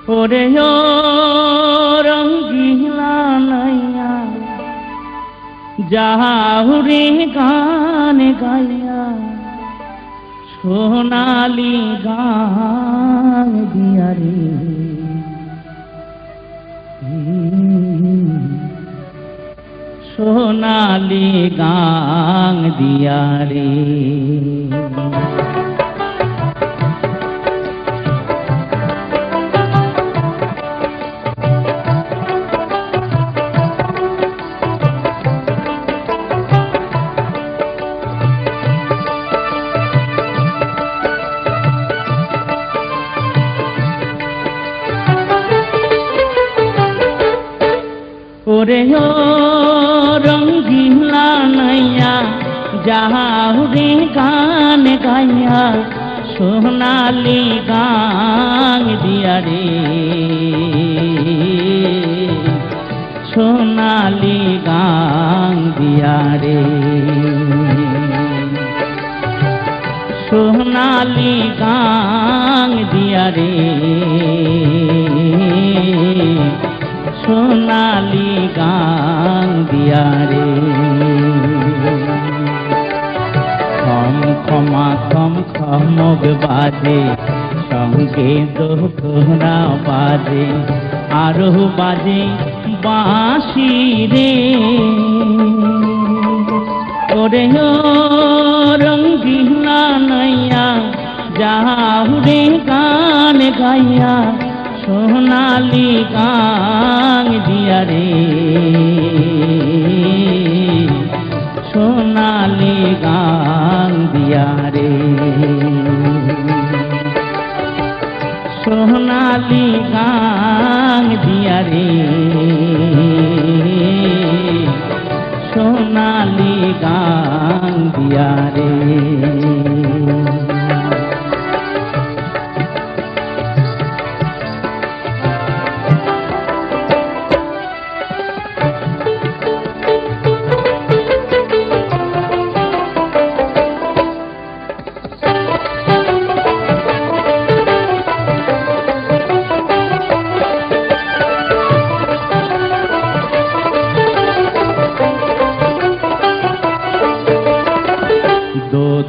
ওরে ও রঙ্গিলা নাইয়া যাহুরে গান গাইয়া সোনালি গান দিয়া রে সোনালি গান দিয়া রে ওরে ও রঙ্গিলা নাইয়া যাহুরে গান গাইয়া সোনালি গান দিয়া রে সোনালি গান দিয়া রে সোনালি গান দিয়া রে সোনালি গান দিয়া রে খম খমা খম খমগ বাজে সঙ্গে দোহরা বাজে আরো বাজে বাঁশি রে ওরে ও রঙ্গিলা নাইয়া যাহুরে গান গাইয়া সোনালি গান দিয়া রে সোনালি গান দিয়া রে সোনালি গান দিয়া রে সোনালি গান দিয়া রে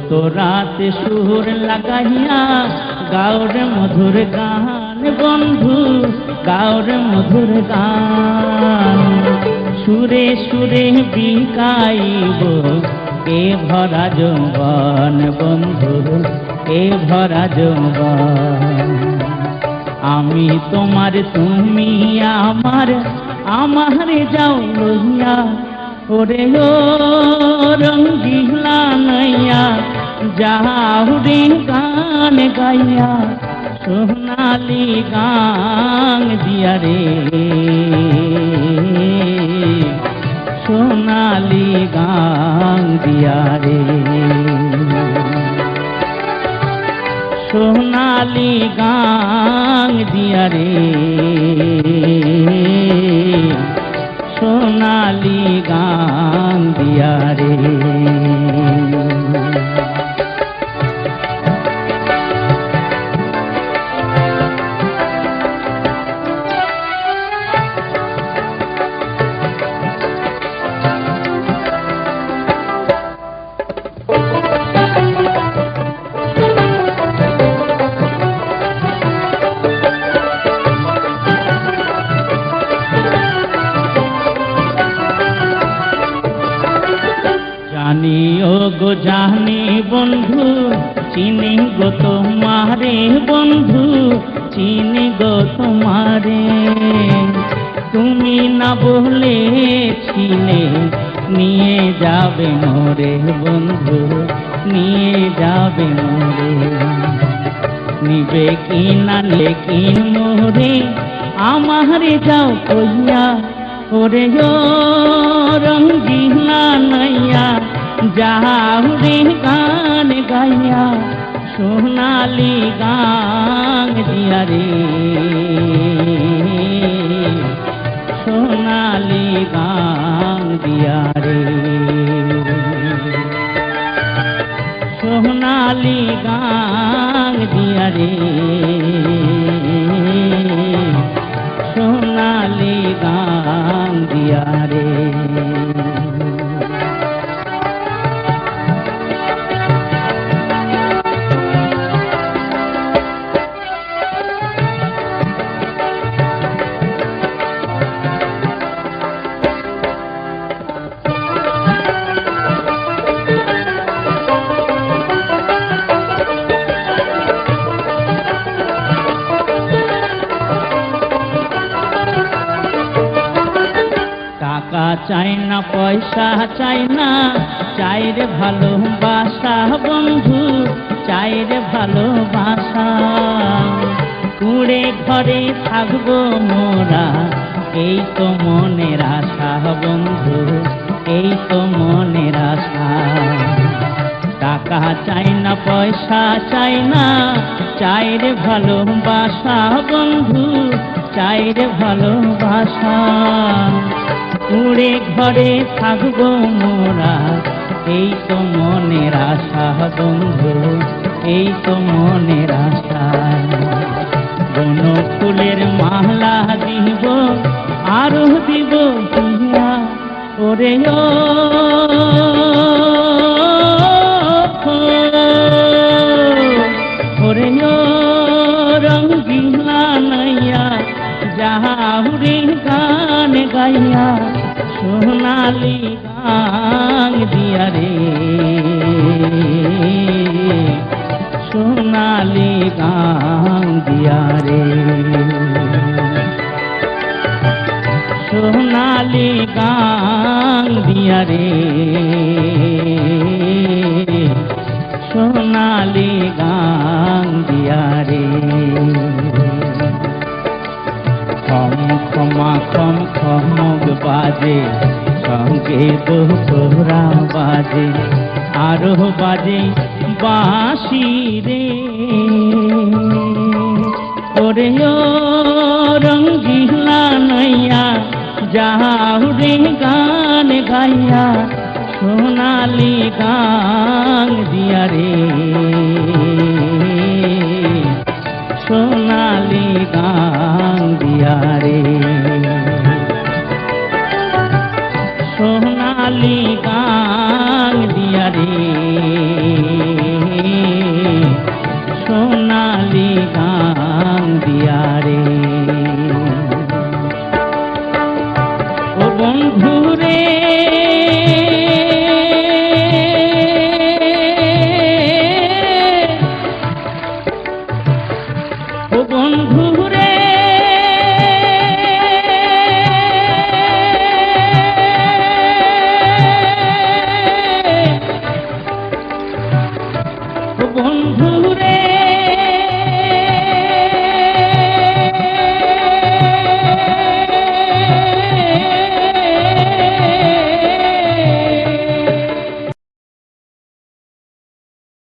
তো রাতে সুর লাগাইয়া গাওর মধুর গান বন্ধু গাওর মধুর গান সুরে সুরে বিকাইব এ ভরা যৌবন বন্ধু এ ভরা যৌবন আমি তোমার তুমি আমার আমার যাও লইয়া ওরে ও রঙ্গিলা নাইয়া যাহুরে গান গাইয়া সোনালি গান দিয়া রে সোনালি গান দিয়া রে সোনালি গান দিয়া রে সোনালি গান দিয়া রে জানি ও গো জানি বন্ধু চিনি গো তোমারে বন্ধু চিনি গো তোমারে তুমি না বলে চিনে নিয়ে যাবে মোরে বন্ধু নিয়ে যাবে মোরে নিবে কি না লেকিন মোরে আমারে যাও কইয়া ওরে ও রঙ্গিলা নাইয়া যাহুরে গান গাইয়া সোনালি গান দিয়া রে সোনালি গান দিয়া রে সোনালি গান দিয়া রে চাই না পয়সা চাই না, চাই রে ভালোবাসা বন্ধু, চাই রে ভালোবাসা। কুঁড়ে ঘরে থাকবো মোরা, এই তো মনের আশা বন্ধু, এই তো মনের আশা। টাকা চাই না পয়সা চাই না, চাই রে ভালোবাসা বন্ধু, চাই রে ভালোবাসা। কুঁড়ে ঘরে থাকবো মোরা, এই তো মনের আশা বন্ধু, এই তো মনের আশা। বন ফুলের মালা দিব, আরো দিব হিয়া, ওরে ও ওরে ও রঙ্গিলা নাইয়া, যাহুরে গান গাইয়া, সোনালি গান দিয়া রে, সোনালি গান দিয়া রে, সোনালি গান দিয়া রে, সোনালি গান দিয়া রে। খম খমা খম খমক বাজে, সঙ্গে দোহরা বাজে, আরো বাজে বাঁশি রে, ওরে ও রঙ্গিলা নাইয়া, যাহুরে গান গাইয়া, সোনালি গান দিয়া রে, সোনালি গান দিয়া রে, সোনালি গান দিয়া রে, সোনালি গান দিয়া রে।